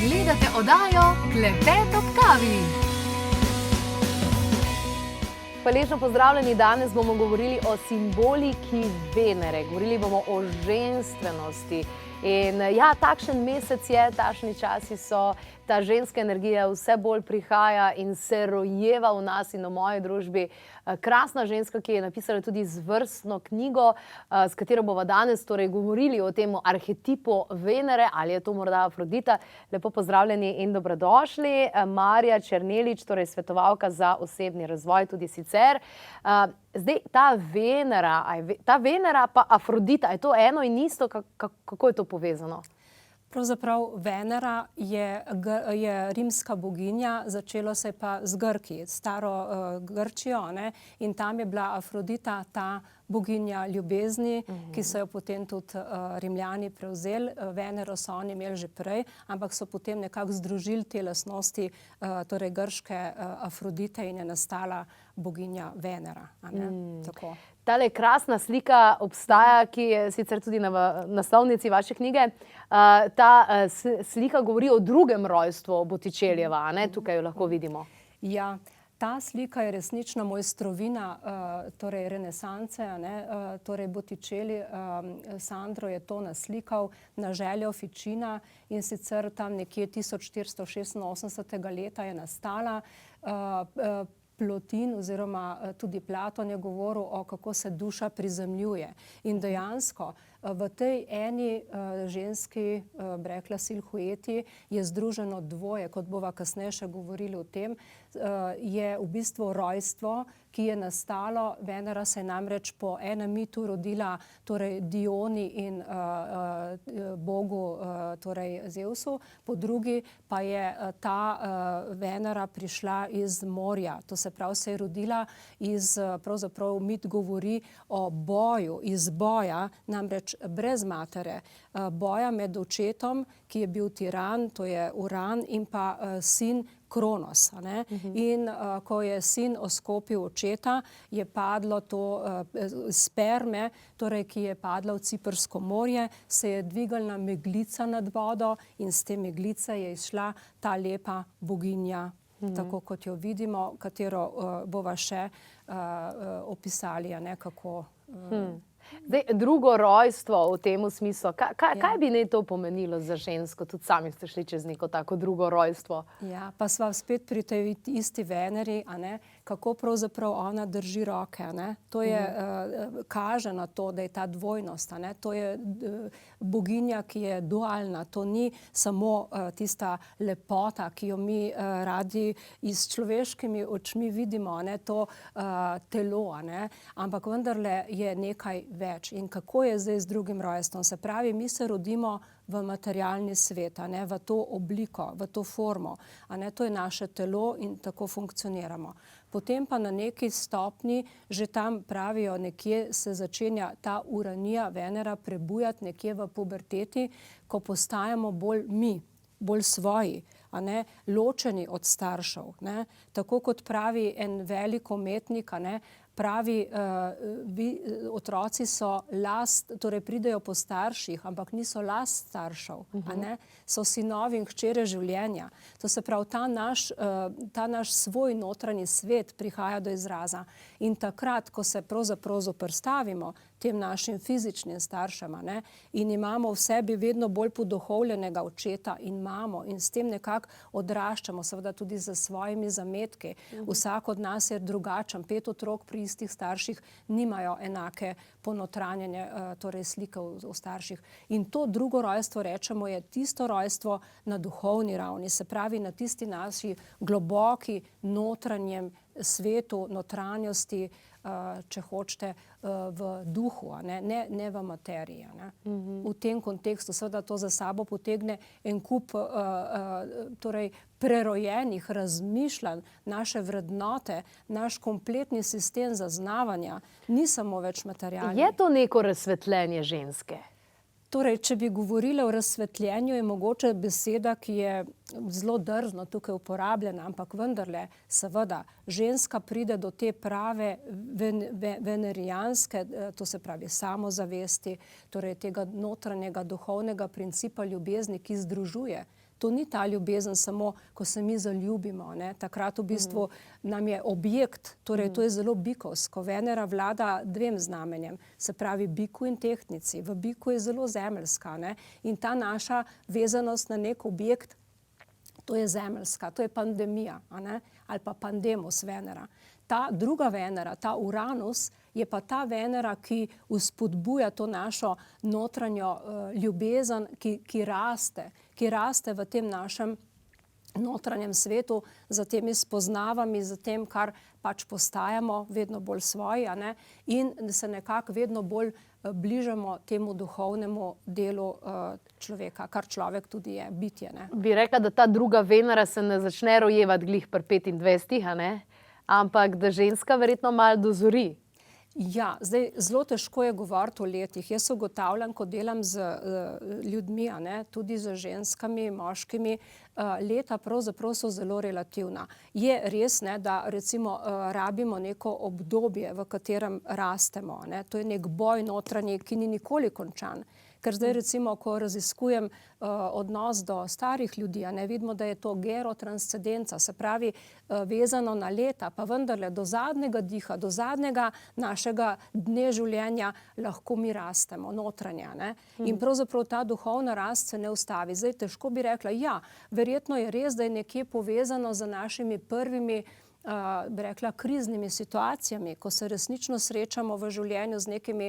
Gledate oddajo Klepet ob kavi. Hvaležno pozdravljeni, danes bomo govorili o simboliki Venere, govorili bomo o ženstvenosti. In ja, takšen mesec je, takšni časi so, ta ženska energija vse bolj prihaja in se rojeva v nas in v moji družbi. Krasna ženska, ki je napisala tudi izvrstno knjigo, s katero bomo danes torej govorili o tem arhetipu Venere, ali je to morda Afrodita. Lepo pozdravljeni in dobrodošli. Marja Černelič, torej svetovalka za osebni razvoj, tudi sicer. Zdaj, ta Venera pa Afrodita, je to eno in isto, kako je to povezano? Pravzaprav Venera je rimska boginja, začelo se pa z Grki, staro Grčijo, ne? In tam je bila Afrodita ta boginja ljubezni, ki so jo potem tudi Rimljani prevzeli. Venero so oni imeli že prej, ampak so potem nekako združili te lastnosti torej grške Afrodite in je nastala boginja Venera. Tako. Tale krasna slika obstaja, ki je sicer tudi na naslovnici vaše knjige. Ta slika govori o drugem rojstvu Botticellijeva, ne? Tukaj jo lahko vidimo. Ja, ta slika je resnično mojstrovina torej renesanse, ne? Torej Botticelli, Sandro je to naslikal na željo Ficina in sicer tam nekje 1486. leta je nastala. Plotin oziroma tudi Platon je govoril o kako se duša prizemljuje. In dejansko v tej eni ženski, rekla silhueti, je združeno dvoje, kot bova kasneje še govorili o tem, je v bistvu rojstvo, ki je nastalo. Venera se je namreč po enem mitu rodila torej Dioni in bogu torej Zevsu, po drugi pa je ta Venera prišla iz morja. To se pravi, se je rodila iz, pravzaprav mit govori o boju, iz boja, namreč brez matere, boja med očetom, ki je bil tiran, to je Uran, in pa sin Kronos. In ko je sin oskopil očeta, je padlo to sperme, torej, ki je padla v Ciprsko morje, se je dvignila meglica nad vodo in z te meglice je izšla ta lepa boginja, tako kot jo vidimo, katero bova še opisali, kako... Zdaj, drugo rojstvo v tem smislu, kaj bi naj to pomenilo za žensko? Tudi sami ste šli čez neko tako drugo rojstvo. Ja, pa sva spet pri tej isti Veneri, kako pravzaprav ona drži roke. To je, kaže na to, da je ta dvojnost. To je boginja, ki je dualna. To ni samo tista lepota, ki jo mi radi s človeškimi očmi vidimo, to telo, ampak vendarle je nekaj več. In kako je zdaj z drugim rojstvom? Se pravi, mi se rodimo v materialni svet, v to obliko, v to formo. To je naše telo in tako funkcioniramo. Potem pa na neki stopni, že tam pravijo, nekje se začenja ta Uranija, Venera, prebujati nekje v puberteti, ko postajamo bolj mi, bolj svoji, ločeni od staršev. Tako kot pravi en velik umetnik, pravi, otroci so last, torej pridejo po starših, ampak niso last staršev, so sinovi in hčere življenja. To se pravi, ta naš svoj notranji svet prihaja do izraza. In takrat, ko se pravzaprav zoperstavimo tem našim fizičnim staršem, in imamo v sebi vedno bolj poduhovljenega očeta in mamo in s tem nekako odraščamo, seveda tudi za svojimi zametki. Vsak od nas je drugačen, 5 otrok pri istih starših nimajo enake ponotranjene torej slike v starših. In to drugo rojstvo, rečemo, je tisto rojstvo na duhovni ravni, se pravi na tisti naši globoki notranjem svetu, notranjosti, če hočete, v duhu, ne v materiji. V tem kontekstu seveda to za sabo potegne en kup torej prerojenih razmišljanj, naše vrednote, naš kompletni sistem zaznavanja, ni samo več materialni. Je to neko razsvetljenje ženske? Torej, če bi govorila o razsvetljenju, je mogoče beseda, ki je zelo drzno tukaj uporabljena, ampak vendarle, seveda, ženska pride do te prave venerijanske, to se pravi samozavesti, torej tega notranjega duhovnega principa ljubezni, ki združuje. To ni ta ljubezen samo, ko se mi zaljubimo, ne? Takrat v bistvu nam je objekt, torej to je zelo bikovsko. Venera vlada dvem znamenjem, se pravi biku in tehtnici. V biku je zelo zemeljska, ne? In ta naša vezanost na nek objekt, to je zemeljska, to je pandemija, a ne? Ali pa pandemos Venera. Ta druga Venera, ta Uranus, je pa ta Venera, ki vzpodbuja to našo notranjo ljubezen, ki raste v tem našem notranjem svetu, za temi spoznavami, za tem, kar pač postajamo vedno bolj svoji, a ne? In se nekako vedno bolj bližamo temu duhovnemu delu človeka, kar človek tudi je, bitje, ne? Bi rekla, da ta druga Venera se ne začne rojevati glih pri 25, a ne? Ampak da ženska verjetno malo dozori. Ja, zdaj zelo težko je govoriti o letih. Jaz ugotavljam, ko delam z ljudmi, a ne, tudi z ženskami, moškimi, leta pravzaprav so zelo relativna. Je res, ne, da recimo rabimo neko obdobje, v katerem rastemo, ne. To je nek boj notranji, ki ni nikoli končan. Ker zdaj recimo, ko raziskujem odnos do starih ljudi, a ne, vidimo, da je to gerotranscendenca, se pravi vezano na leta, pa vendarle do zadnjega diha, do zadnjega našega dne življenja lahko mi rastemo notranje, ne. In pravzaprav ta duhovna rast se ne ustavi. Zdaj težko bi rekla, ja, verjetno je res, da je nekje povezano z našimi prvimi bi rekla, kriznimi situacijami, ko se resnično srečamo v življenju z nekimi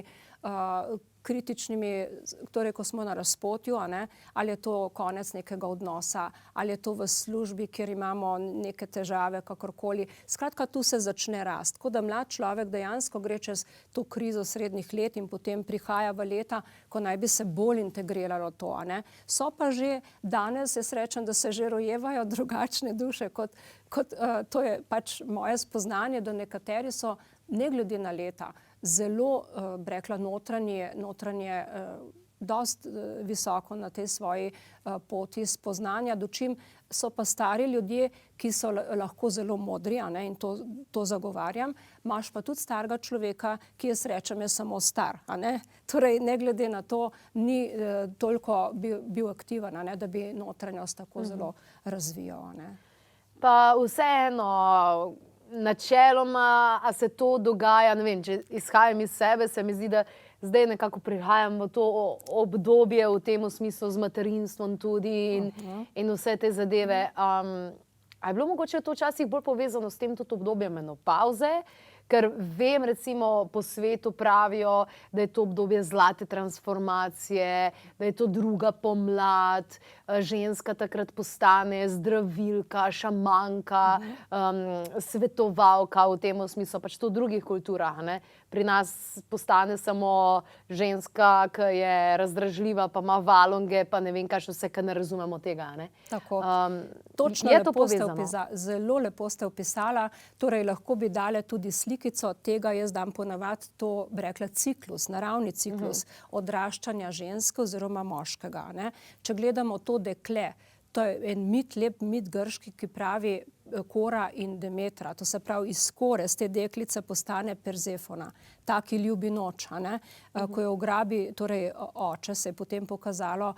kritičnimi, torej ko smo na razpotju, a ne, ali je to konec nekega odnosa, ali je to v službi, kjer imamo neke težave, kakorkoli. Skratka, tu se začne rast. Tako da mlad človek dejansko gre čez to krizo srednjih let in potem prihaja v leta, ko naj bi se bolj integriralo to, a ne. So pa že danes, jaz rečem, da se že rojevajo drugačne duše, kot to je pač moje spoznanje, da nekateri so, ne glede na leta, zelo, bi rekla, notranje dost visoko na tej svoji poti spoznanja, dočim so pa stari ljudje, ki so lahko zelo modri, a ne, in to zagovarjam. Imaš pa tudi starega človeka, ki jaz rečem, je samo star, a ne. Torej, ne glede na to, ni toliko bil aktiven, a ne, da bi notranjost tako zelo razvijal, a ne. Pa vseeno, načeloma, a se to dogaja, ne vem, če izhajam iz sebe, se mi zdi, da zdaj nekako prihajam v to obdobje v tem smislu z materinstvom tudi in vse te zadeve. A je bilo mogoče to včasih bolj povezano s tem tudi obdobjem menopavze? Ker vem, recimo po svetu pravijo, da je to obdobje zlate transformacije, da je to druga pomlad, ženska takrat postane zdravilka, šamanka, svetovalka v tem smislu, pač to v drugih kulturah, ne. Pri nas postane samo ženska, ki je razdražljiva, pa ima valonge, pa ne vem kaj še vse, ker ne razumemo tega, ne. Tako. Točno, lepo ste zelo lepo ste opisala, torej lahko bi dale tudi slikico tega, jaz dam ponavadi to, bi rekla, ciklus, naravni ciklus odraščanja ženske oziroma moškega, ne. Če gledamo to dekle, to je en mit, lep mit grški, ki pravi Kora in Demetra, to se pravi iz Kore, z te deklice postane Perzefona, ta, ki ljubi noč, a ne. Ko jo ugrabi, torej oče, se je potem pokazalo,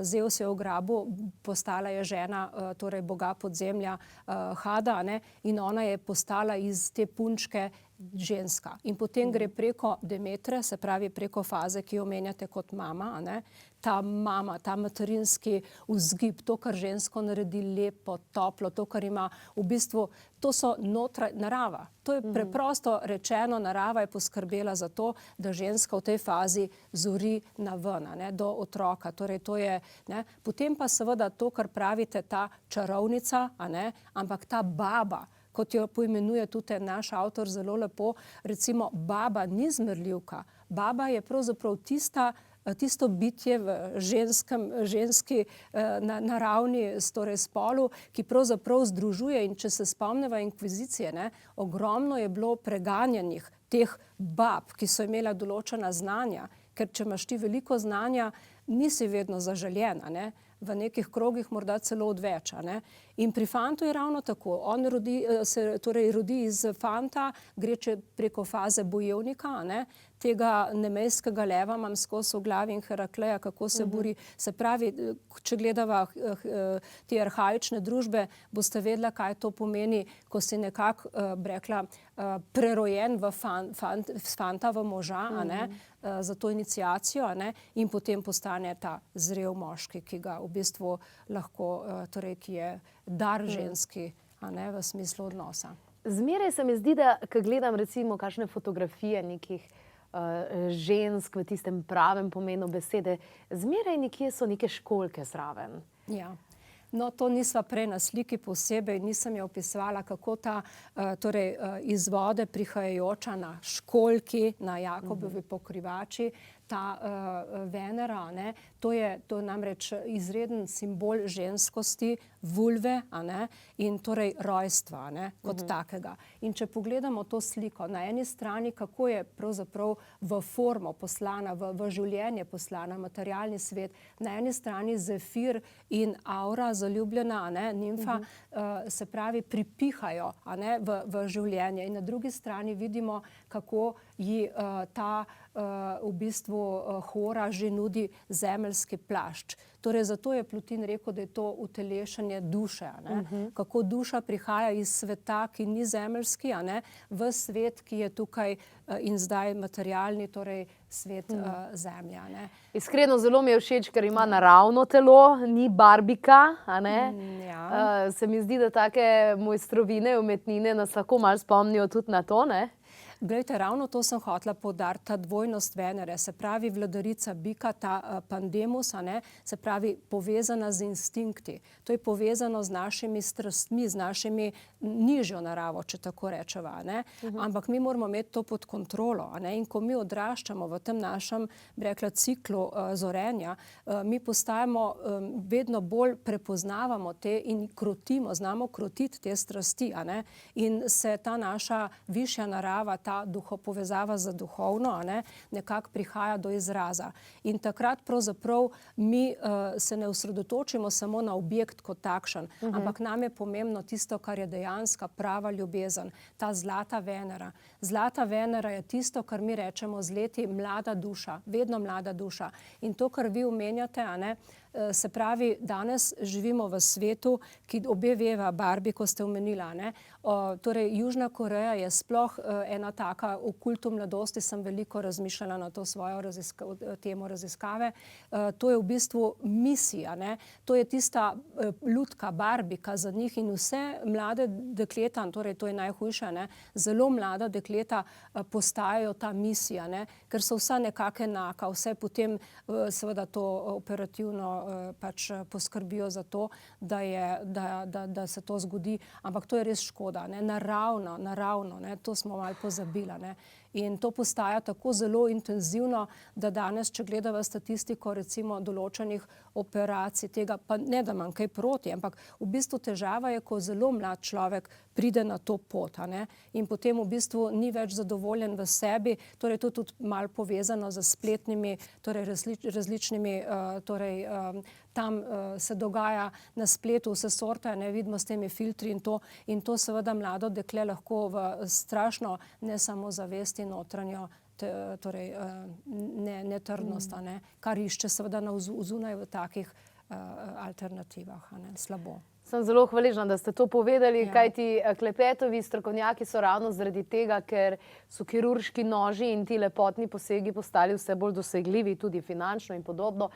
Zevs je ugrabil, postala je žena, torej boga podzemlja Hada, a ne, in ona je postala iz te punčke ženska. In potem gre preko Demetre, se pravi preko faze, ki jo omenjate kot mama, a ne. Ta mama, ta materinski vzgib, to, kar žensko naredi lepo, toplo, to, kar ima v bistvu, to so narava. To je preprosto rečeno, narava je poskrbela za to, da ženska v tej fazi zori na ven, ne, do otroka. Torej, to je, ne. Potem pa seveda to, kar pravite, ta čarovnica, a ne, ampak ta baba, kot jo poimenuje tudi naš avtor zelo lepo, recimo baba ni zmerljivka. Baba je pravzaprav tisto bitje v ženski naravni, torej spolu, ki pravzaprav združuje, in če se spomneva inkvizicije, ne, ogromno je bilo preganjanih teh bab, ki so imela določena znanja, ker če imaš ti veliko znanja, nisi vedno zaželjen, a ne. v nekih krogih morda celo odveč. In pri fantu je ravno tako. On se rodi iz fanta, gre preko faze bojevnika, tega nemejskega leva imam skozi v glavi in Herakleja, kako se bori. Se pravi, če gledava te arhaične družbe, boste vedela, kaj to pomeni, ko si nekako, rekla, prerojen v fanta, v moža, za to iniciacijo, in potem postane ta zrel moški, ki ga v bistvu lahko, torej, ki je dar ženski, v smislu odnosa. Zmeraj se mi zdi, da, ko gledam recimo kakšne fotografije nekih žensk v tistem pravem pomenu besede, zmeraj nekje so neke školjke zraven. Ja. No, to nisva prej na sliki posebej, nisem jo opisovala, kako ta torej, iz vode prihajajoča na školjki, na Jakobovi pokrivači, ta Venera, to je namreč izreden simbol ženskosti, vulve, in torej rojstva, kot takega. In če pogledamo to sliko, na eni strani, kako je pravzaprav v formo poslana, v življenje poslana, materialni svet, na eni strani Zefir in Aura, zaljubljena, nimfa, se pravi, pripihajo, v življenje. In na drugi strani vidimo, kako ji ta v bistvu Hora že nudi zemeljski plašč. Torej, zato je Plutin rekel, da je to utelešenje duše, kako duša prihaja iz sveta, ki ni zemeljski, v svet, ki je tukaj in zdaj materialni, torej svet zemlja. Iskreno zelo mi je všeč, ker ima naravno telo, ni barbika, Se mi zdi, da take mojstrovine, umetnine nas lahko malo spomnijo tudi na to, Glejte, ravno to sem hotela poudariti, ta dvojnost Venere, se pravi vladarica bika, ta pandemus, se pravi povezana z instinkti. To je povezano z našimi strastmi, z našimi nižjo naravo, če tako rečeva. Ampak mi moramo imeti to pod kontrolo. In ko mi odraščamo v tem našem, bi rekla, ciklu zorenja, mi postajamo, vedno bolj prepoznavamo te in krotimo, znamo krotiti te strasti. In se ta naša višja narava, ta povezava z duhovno, nekako prihaja do izraza. In takrat pravzaprav mi se ne osredotočimo samo na objekt kot takšen, ampak nam je pomembno tisto, kar je dejanska prava ljubezen, ta zlata Venera. Zlata Venera je tisto, kar mi rečemo z leti mlada duša, vedno mlada duša. In to, kar vi omenjate, se pravi, danes živimo v svetu, ki obe veva, Barbie, ko ste omenila, torej Južna Koreja je sploh ena taka, v kultu mladosti sem veliko razmišljala na to svojo temo raziskave, to je v bistvu misija, to je tista lutka Barbika za njih in vse mlade dekleta, torej to je najhujše, zelo mlada dekleta postajajo ta misija, ker so vsa nekako enaka, vse potem seveda to operativno pač poskrbijo za to, da se to zgodi, ampak to je res škoda, naravno, to smo malo pozabili. In to postaja tako zelo intenzivno, da danes, če gledava statistiko recimo določenih operacij tega, pa ne da imam kaj proti, ampak v bistvu težava je, ko zelo mlad človek pride na to pot, in potem v bistvu ni več zadovoljen v sebi, torej to je tudi malo povezano z spletnimi, torej različnimi, torej tam se dogaja na spletu vse sorte, vidimo s temi filtri in to seveda mlado dekle lahko v strašno ne samo zavesti notranjo, torej netrdnost, kar išče seveda zunaj v takih alternativah, slabo. Sem zelo hvaležna, da ste to povedali, kajti klepetovi strokovnjaki so ravno zaradi tega, ker so kirurški noži in ti lepotni posegi postali vse bolj dosegljivi, tudi finančno in podobno,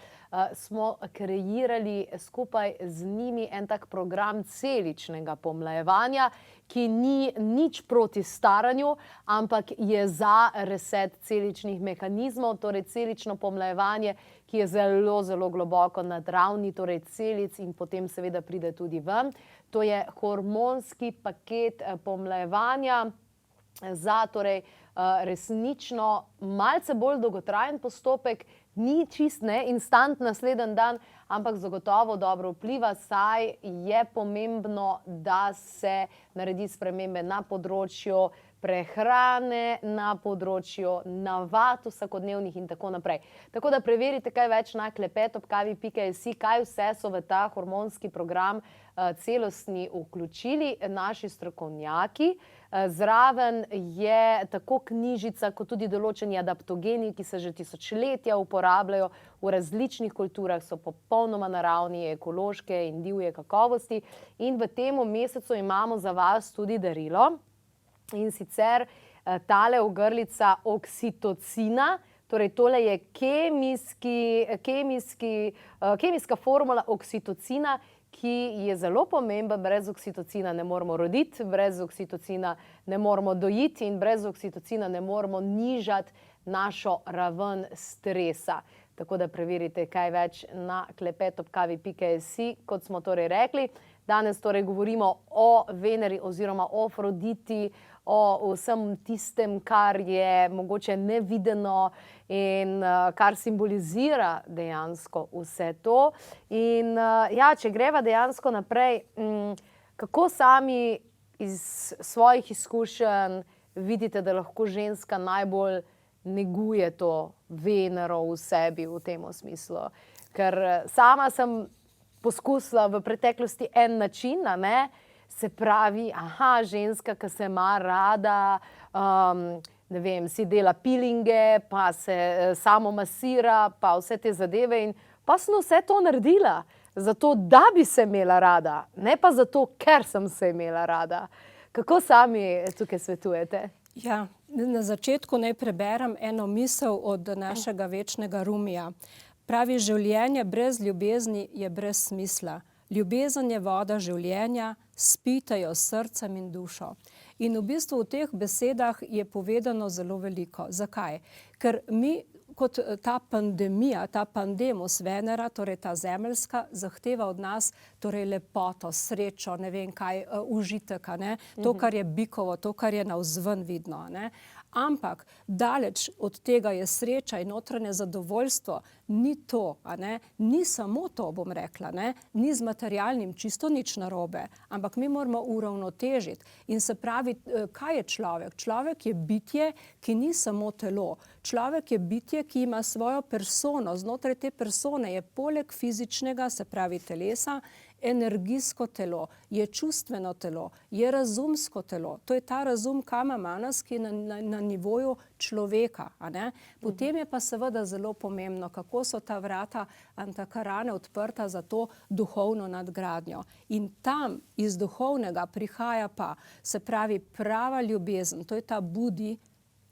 smo kreirali skupaj z njimi en tak program celičnega pomlajevanja, ki ni nič proti staranju, ampak je za reset celičnih mehanizmov, torej celično pomlajevanje, ki je zelo, zelo globoko na ravni, torej celic in potem seveda pride tudi ven. To je hormonski paket pomlajevanja za torej resnično malce bolj dolgotrajen postopek, ni čist instant naslednji dan, ampak zagotovo dobro vpliva, saj je pomembno, da se naredi spremembe na področju prehrane, na področju navad vsakodnevnih in tako naprej. Tako da preverite kaj več na klepetobkavi.si, kaj vse so v ta hormonski program celostni vključili naši strokovnjaki. Zraven je tako knjižica, kot tudi določeni adaptogeni, ki se že tisočletja uporabljajo v različnih kulturah, so popolnoma naravni, ekološke in divje kakovosti. In v tem mesecu imamo za vas tudi darilo, in sicer tale ogrlica oksitocina. Torej, tole je kemijska formula oksitocina, ki je zelo pomemben. Brez oksitocina ne moremo roditi, brez oksitocina ne moremo dojiti in brez oksitocina ne moremo nižati našo raven stresa. Tako da preverite kaj več na klepetobkavi.si, kot smo torej rekli. Danes torej govorimo o Veneri oziroma o Afroditi, o vsem tistem, kar je mogoče nevideno in kar simbolizira dejansko vse to. In ja, če greva dejansko naprej, kako sami iz svojih izkušenj vidite, da lahko ženska najbolj neguje to Venero v sebi v tem smislu? Ker sama sem poskusila v preteklosti en način, se pravi, ženska, ki se ima rada, ne vem, si dela pilinge, pa se samo masira, pa vse te zadeve, in pa sem vse to naredila, zato da bi se imela rada, ne pa zato, ker sem se imela rada. Kako sami tukaj svetujete? Ja, na začetku naj preberem eno misel od našega večnega Rumija. Pravi, življenje brez ljubezni je brez smisla. Ljubezen je voda življenja, spijte jo s srcem in dušo. In v bistvu v teh besedah je povedano zelo veliko. Zakaj? Ker mi, kot ta pandemija, ta pandemus Venera, torej ta zemeljska, zahteva od nas torej lepoto, srečo, ne vem kaj, užitek, to, kar je bikovo, to, kar je navzven vidno, Ampak daleč od tega je sreča in notranje zadovoljstvo, ni to, ni samo to, bom rekla, ni z materialnim čisto nič narobe, ampak mi moramo uravnotežiti. In se pravi, kaj je človek? Človek je bitje, ki ni samo telo. Človek je bitje, ki ima svojo persono. Znotraj te persone je poleg fizičnega, se pravi telesa, energijsko telo, je čustveno telo, je razumsko telo. To je ta razum kama manas, ki je na nivoju človeka. Potem je pa seveda zelo pomembno, kako so ta vrata Antakarane odprta za to duhovno nadgradnjo. In tam iz duhovnega prihaja pa, se pravi, prava ljubezen. To je ta budi,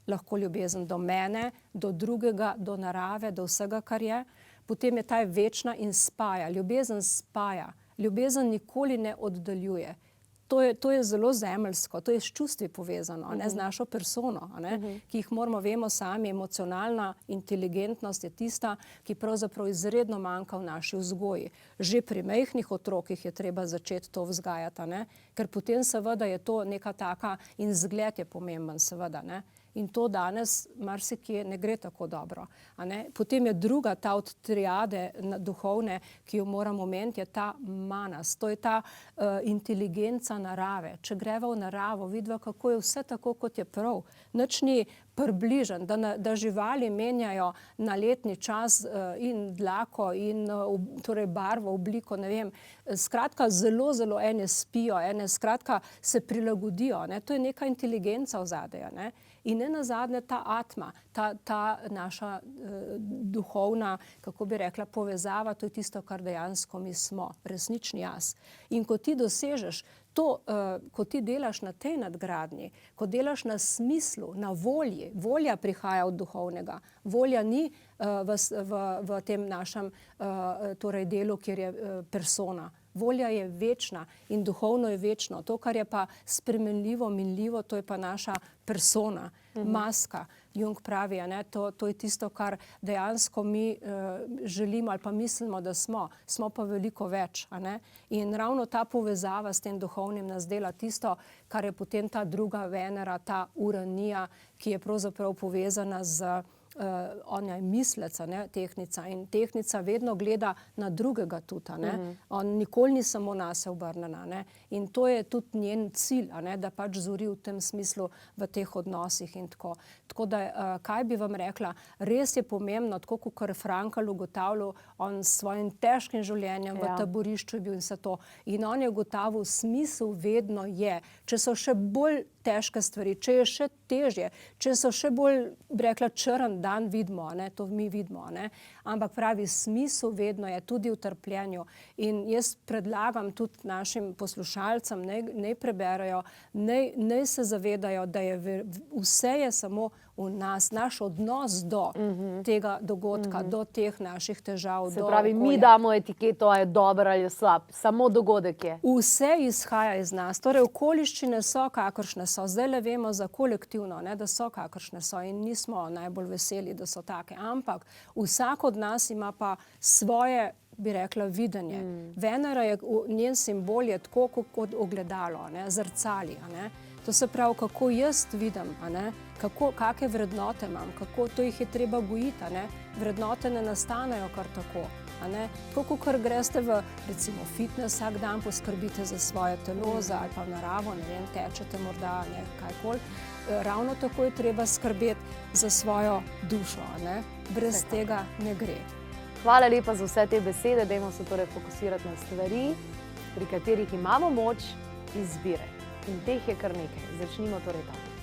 lahko ljubezen do mene, do drugega, do narave, do vsega, kar je. Potem je ta večna in spaja. Ljubezen spaja. Ljubezen nikoli ne oddaljuje. To je zelo zemeljsko, to je s čustvi povezano, z našo persono, ki jih moramo, vemo sami, emocionalna inteligentnost je tista, ki pravzaprav izredno manjka v naši vzgoji. Že pri majhnih otrokih je treba začeti to vzgajati, ker potem seveda je to neka taka, in zgled je pomemben seveda, In to danes marsikje ne gre tako dobro. Potem je druga ta od triade duhovne, ki jo moramo omeniti, je ta manas. To je ta inteligenca narave. Če greva v naravo, vidva, kako je vse tako, kot je prav. Nič ni približen, da živali menjajo na letni čas in dlako in torej barvo, obliko, ne vem. Skratka, zelo, zelo ene spijo, ene skratka se prilagodijo. To je neka inteligenca v zadej, In ne nazadnje ta atma, ta naša duhovna, kako bi rekla, povezava, to je tisto, kar dejansko mi smo, resnični jaz. In ko ti dosežeš to, ko ti delaš na tej nadgradnji, ko delaš na smislu, na volji, volja prihaja od duhovnega. Volja ni v tem našem torej delu, kjer je persona. Volja je večna in duhovno je večno. To, kar je pa spremenljivo, minljivo, to je pa naša persona, maska. Jung pravi, to je tisto, kar dejansko mi želimo ali pa mislimo, da smo. Smo pa veliko več. In ravno ta povezava s tem duhovnim nas dela tisto, kar je potem ta druga Venera, ta Uranija, ki je pravzaprav povezana z ona je mislec, tehtnica, in tehtnica vedno gleda na drugega tudi. On nikoli ni samo nase obrnjena. In to je tudi njen cilj, da pač zori v tem smislu v teh odnosih in tako. Tako da, kaj bi vam rekla, res je pomembno, tako kot Frankl ugotavljal, on s svojim težkim življenjem v taborišču je bil in vse to. In on je ugotavljal, smisel vedno je, če so še bolj težke stvari, če je še težje, če so še bolj, bi rekla, črn dan vidimo, to mi vidimo, ampak pravi, smisel vedno je tudi v trpljenju. In jaz predlagam tudi našim poslušalcem, naj preberajo, naj se zavedajo, da je vse je samo v nas, naš odnos do tega dogodka, do teh naših težav. Se pravi, mi damo etiketo, a je dober ali je slab, samo dogodek je. Vse izhaja iz nas, torej okoliščine so, kakršne so. Zdaj le vemo za kolektivno, da so, kakršne so, in nismo najbolj veseli, da so take. Ampak vsak od nas ima pa svoje, bi rekla, videnje. Venera je, njen simbol je tako kot ogledalo, zrcali. To se pravi, kako jaz vidim, kakšne vrednote imam, kako to jih je treba gojiti. Vrednote ne nastanejo kar tako. Tako, kot greste v, recimo, fitness vsak dan, poskrbite za svoje telo, ali pa naravo, ne vem, tečete morda, kajkoli. Ravno tako je treba skrbeti za svojo dušo. Brez tega ne gre. Hvala lepa za vse te besede, dajmo se torej fokusirati na stvari, pri katerih imamo moč izbire. In teh je kar nekaj. Začnimo torej tako.